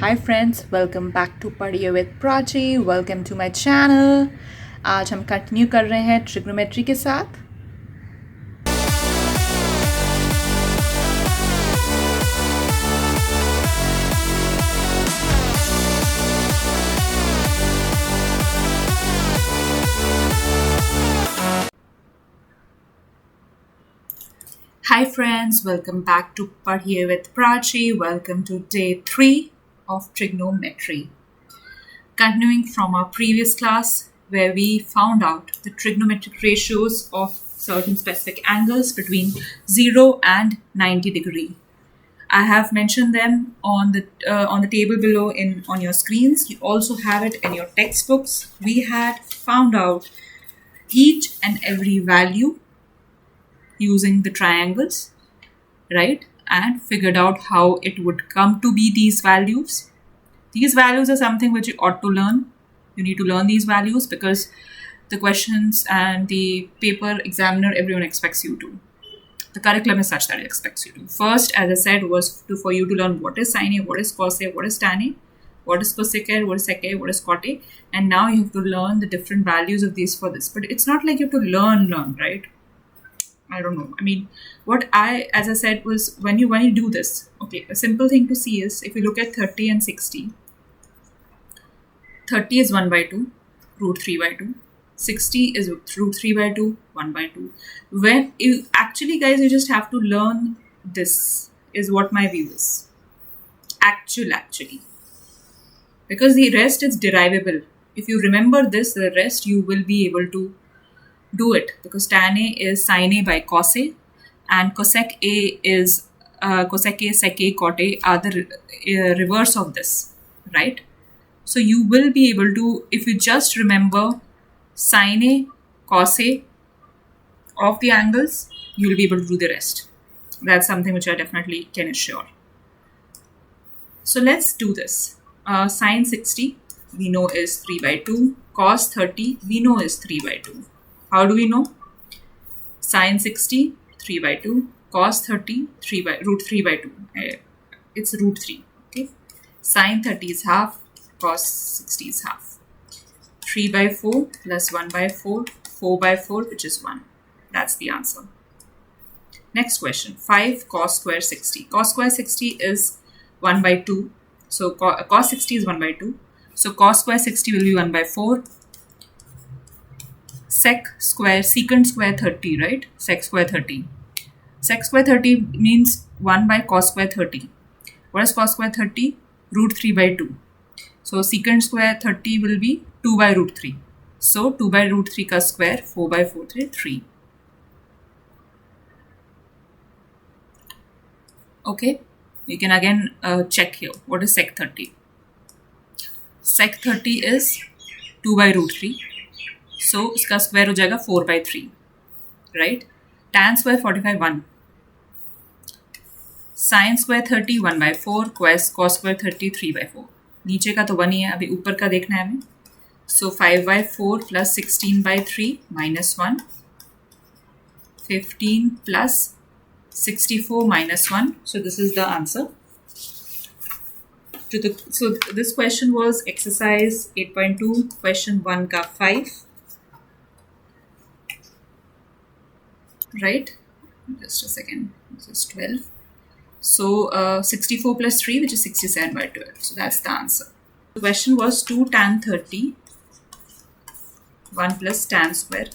Hi friends, welcome back to Padhiye with Prachi. Welcome to my channel. आज हम continue कर रहे हैं ट्रिग्नोमेट्री के साथ। Hi friends, welcome back to Padhiye with Prachi. Welcome to day 3 of trigonometry. Continuing from our previous class where we found out the trigonometric ratios of certain specific angles between 0 and 90 degree. I have mentioned them on the table below on your screens. You also have it in your textbooks. We had found out each and every value using the triangles, right? And figured out how it would come to be these values. These values are something which you ought to learn. You need to learn these values because the questions and the paper examiner, everyone expects you to. The curriculum is such that it expects you to. First, as I said, was for you to learn what is sine A, what is cos A, what is tan A, what is cosec A, what is sec A, what is cot A, and now you have to learn the different values of these for this. But it's not like you have to learn, right? I don't know. I mean, as I said, was when you do this, okay, a simple thing to see is if you look at 30 and 60, 30 is 1 by 2, root 3 by 2. 60 is root 3 by 2, 1 by 2. When you actually, guys, you just have to learn this is what my view is. Actually. Because the rest is derivable. If you remember this, the rest you will be able to do it, because tan A is sin A by cos A, and cosec A is cosec A, sec A, cot A are the reverse of this, right? So you will be able to, if you just remember sin A, cos A of the angles, you will be able to do the rest. That's something which I definitely can assure. So let's do this. Sin 60 we know is 3 by 2. Cos 30 we know is 3 by 2. How do we know? Sin 60, 3 by 2. Cos 30, root 3 by 2. It's root 3. Okay. Sin 30 is half. Cos 60 is half. 3 by 4 plus 1 by 4. 4 by 4, which is 1. That's the answer. Next question. 5 cos square 60. Cos square 60 is 1 by 2. So cos 60 is 1 by 2. So cos square 60 will be 1 by 4. Secant square 30, right? Sec square 30. Sec square 30 means 1 by cos square 30. What is cos square 30? Root 3 by 2. So secant square 30 will be 2 by root 3. So 2 by root 3 ka square, 4 by 4, 3. Okay, you can again check here. What is sec 30? Sec 30 is 2 by root 3. So इसका square हो जाएगा 4 by 3, right? tan square 45 1, sin square 30 1 by 4, cos square 30 3 by 4. नीचे का तो 1 ही है, अभी ऊपर का देखना है हमें. So 5 by 4 plus 16 by 3 minus 1, 15 plus 64 minus 1. So this is the answer. So this question was exercise 8.2, question 1 ka 5. Right? Just a second. This is 12. So 64 plus 3, which is 67 by 12. So that's the answer. The question was 2 tan 30, 1 plus tan square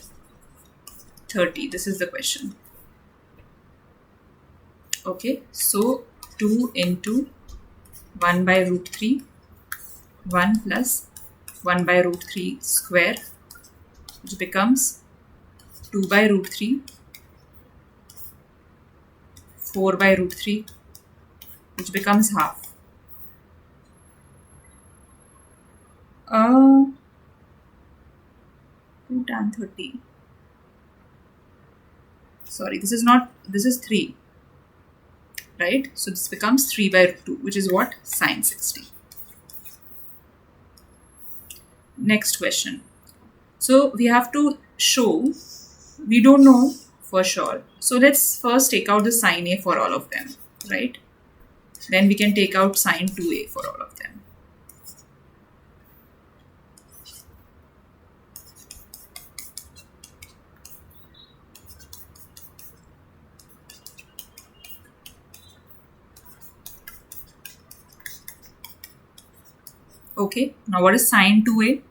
30. This is the question. Okay. So 2 into 1 by root 3, 1 plus 1 by root 3 square, which becomes 2 by root 3, 4 by root 3, which becomes half. 2 tan 30. Sorry, this is 3. Right? So this becomes 3 by root 2, which is what? Sin 60. Next question. So we have to show, we don't know for sure. So let's first take out the sin A for all of them, right? Then we can take out sin 2A for all of them. Okay, now what is sine 2a?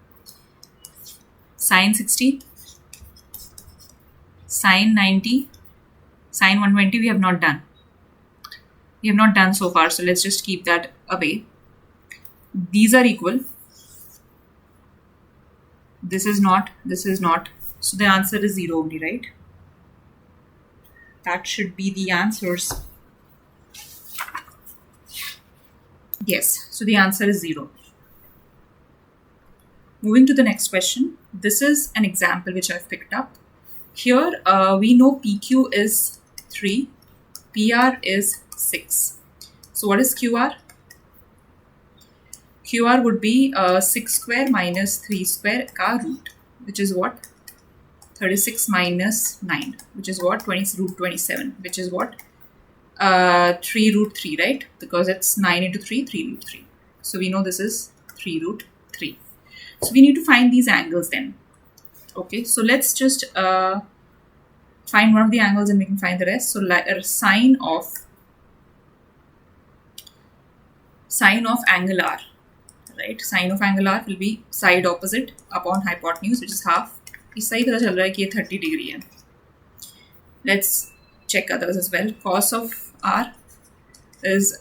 Sine 60, sine 90, sine 120 we have not done. We have not done so far, so let's just keep that away. These are equal. This is not, this is not. So the answer is 0 only, right? That should be the answers. Yes, so the answer is 0. Moving to the next question. This is an example which I've picked up. Here we know PQ is 3, PR is 6. So what is QR? QR would be 6 square minus 3 square ka root, which is what? 36 minus 9, which is what? Root 27, which is what? 3 root 3, right? Because it's 9 into 3, 3 root 3. So we know this is 3 root 3. So we need to find these angles then. Okay, so let's just find one of the angles and we can find the rest. So sine of angle R, right? Sine of angle R will be side opposite upon hypotenuse, which is half. इससे ही पता चल रहा है कि ये 30 degree है. Let's check others as well. Cos of R is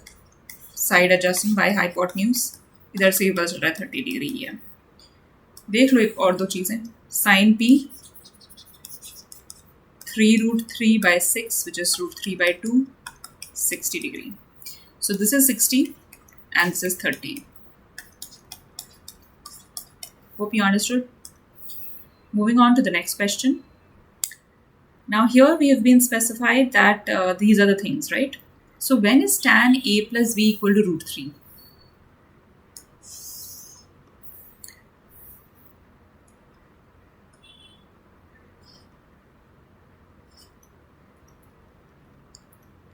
side adjacent by hypotenuse. इधर से ही पता चल रहा है 30 degree ही है. देख लो एक और दो चीजें. Sin P 3 root 3 by 6, which is root 3 by 2, 60 degree. So this is 60 and this is 30. Hope you understood. Moving on to the next question. Now here we have been specified that these are the things, right? So when is tan A plus B equal to root 3?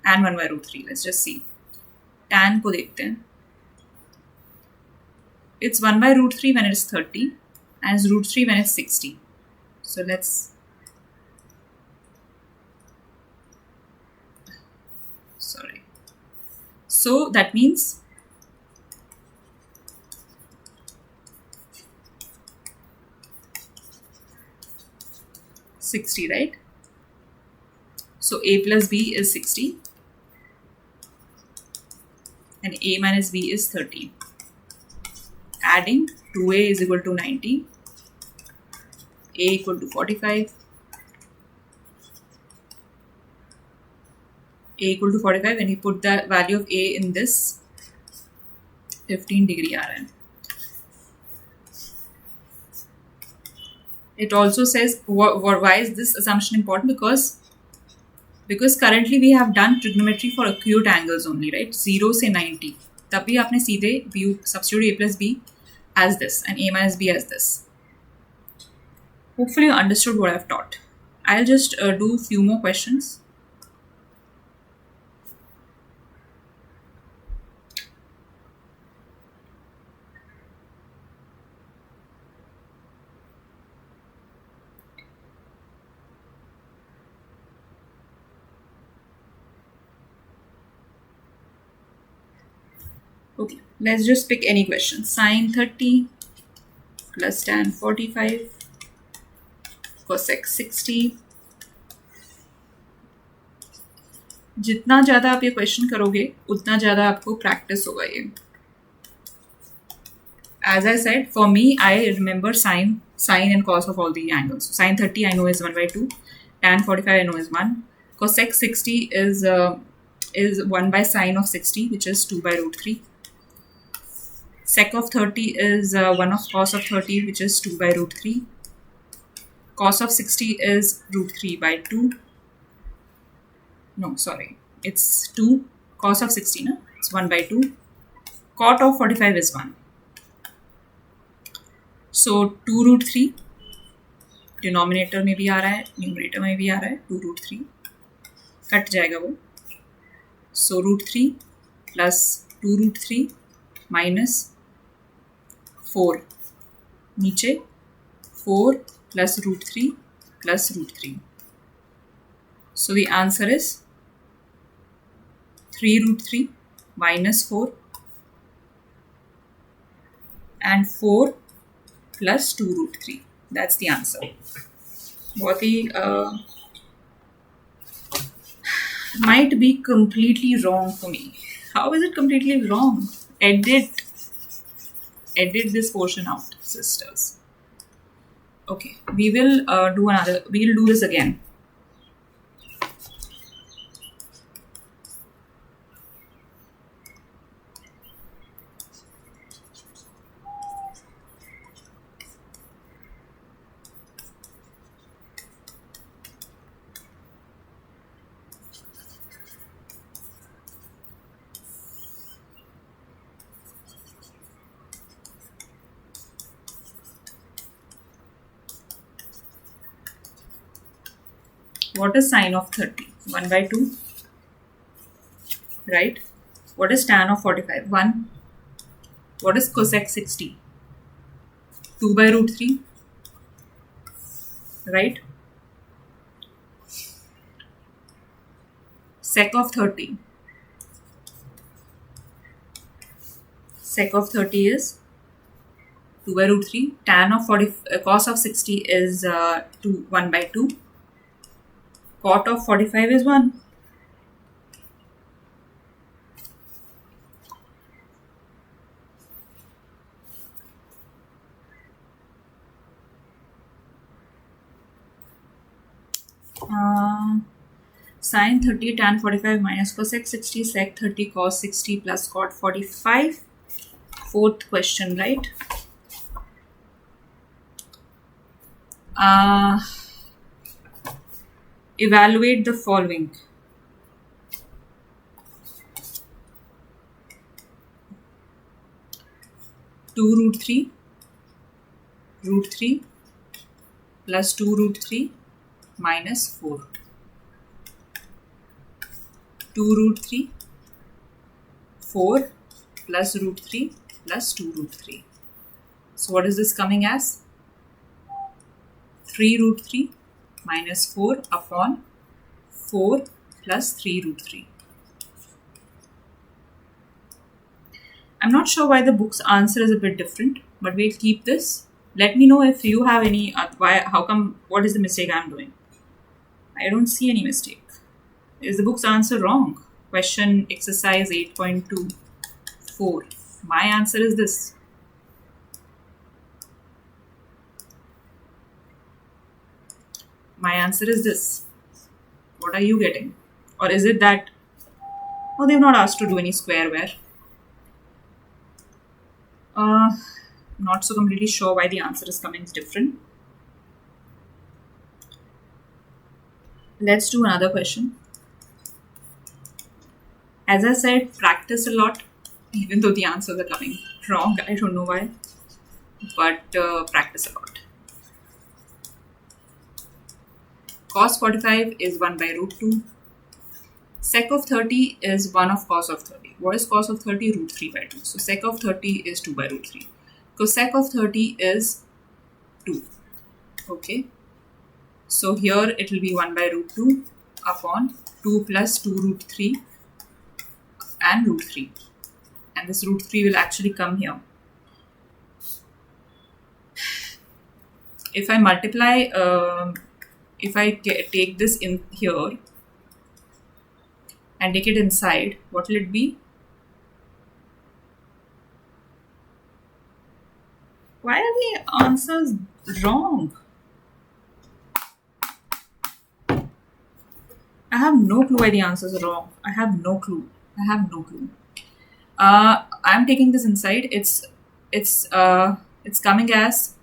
And 1 by root 3. Let's just see. Tan को देखते हैं. It's 1 by root 3 when it's 30 and it's root 3 when it's 60. So let's... Sorry. So that means $60, right? So A plus B is 60 and A minus B is 30. Adding 2A is equal to 90, A equal to 45, A equal to 45, and you put the value of A in this 15 degree RN. It also says, why is this assumption important? Because currently we have done trigonometry for acute angles only, right? 0 से 90. तभी आपने सीधे substitute A plus B as this and A minus B as this. Hopefully you understood what I've taught. I'll just do a few more questions. Okay, let's just pick any question. Sine 30 plus tan 45, cosec 60. जितना ज़्यादा आप ये question करोगे उतना ज़्यादा आपको practice होगा ये. As I said, for me, I remember sine and cos of all the angles. So sine 30 I know is 1 by 2. Tan 45 I know is 1. Cosec 60 is 1 by sine of 60, which is 2 by root 3. Sec of 30 is 1 of cos of 30, which is 2 by root 3. Cos of 60 is root 3 by 2. No, sorry. It's 2. Cos of 60, no? It's 1 by 2. Cot of 45 is 1. So 2 root 3. Denominator में भी आ रहा है, numerator में भी आ रहा है, 2 root 3. Cut जाएगा वो. So root 3 plus 2 root 3 minus 4. नीचे 4 plus root 3 plus root 3. So the answer is 3 root 3 minus 4 and 4 plus 2 root 3. That's the answer. बहुत ही might be completely wrong for me. How is it completely wrong? Edit this portion out, sisters. Okay, we will we'll do this again. What is sine of 30? 1 by 2. Right? What is tan of 45? 1. What is cosec 60? 2 by root 3. Right? Sec of 30. Sec of 30 is 2 by root 3. Tan of 40, cos of 60 is 1 by 2. Cot of 45 is 1. Sine 30 tan 45 minus cosec 60 sec 30 cos 60 plus cot 45. Fourth question, right? Evaluate the following. Root 3 plus 2 root 3 minus 4. 2 root 3, 4 plus root 3 plus 2 root 3. So what is this coming as? 3 root 3 minus 4 upon 4 plus 3 root 3. I'm not sure why the book's answer is a bit different, but we'll keep this. Let me know if you have any, what is the mistake I'm doing? I don't see any mistake. Is the book's answer wrong? Question exercise 8.24. My answer is this. My answer is this. What are you getting? Or is it that, oh, they've not asked to do any squareware. Not so completely sure why the answer is coming different. Let's do another question. As I said, practice a lot, even though the answers are coming wrong. I don't know why, but practice a lot. Cos 45 is 1 by root 2. Sec of 30 is 1 of cos of 30. What is cos of 30? Root 3 by 2. So sec of 30 is 2 by root 3. Cosec of 30 is 2. Okay. So here it will be 1 by root 2 upon 2 plus 2 root 3 and root 3. And this root 3 will actually come here. If I multiply, if I take this in here and take it inside, what will it be? Why are the answers wrong? I have no clue why the answers are wrong. I have no clue. I'm taking this inside. It's coming as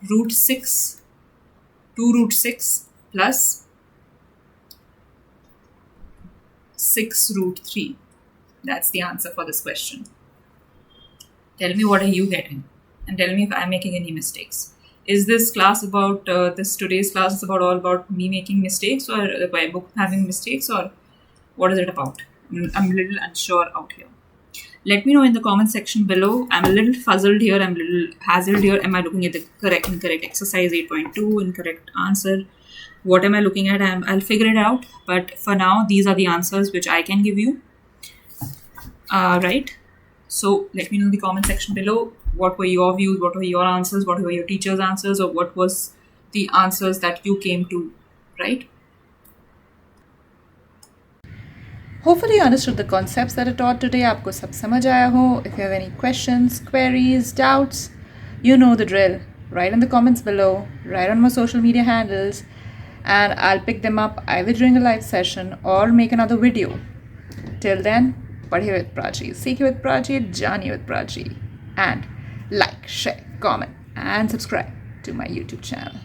root 6, 2 root 6 plus 6 root 3. That's the answer for this question. Tell me, what are you getting? And tell me if I'm making any mistakes. Is this class about, today's class is all about me making mistakes, or my book having mistakes, or what is it about? I'm a little unsure out here. Let me know in the comment section below. I'm a little fuzzled here. I'm a little hazzled here. Am I looking at the incorrect exercise 8.2, incorrect answer? What am I looking at? I'll figure it out. But for now, these are the answers which I can give you. Right. So let me know in the comment section below, what were your views, what were your answers, what were your teachers' answers, or what was the answers that you came to, right? Hopefully you understood the concepts that I taught today. आपको सब समझ आया हो. If you have any questions, queries, doubts, you know the drill. Write in the comments below. Write on my social media handles, and I'll pick them up either during a live session or make another video. Till then, Padhiye with Prachi, Seekhe with Prachi, Janiye with Prachi, and like, share, comment, and subscribe to my YouTube channel.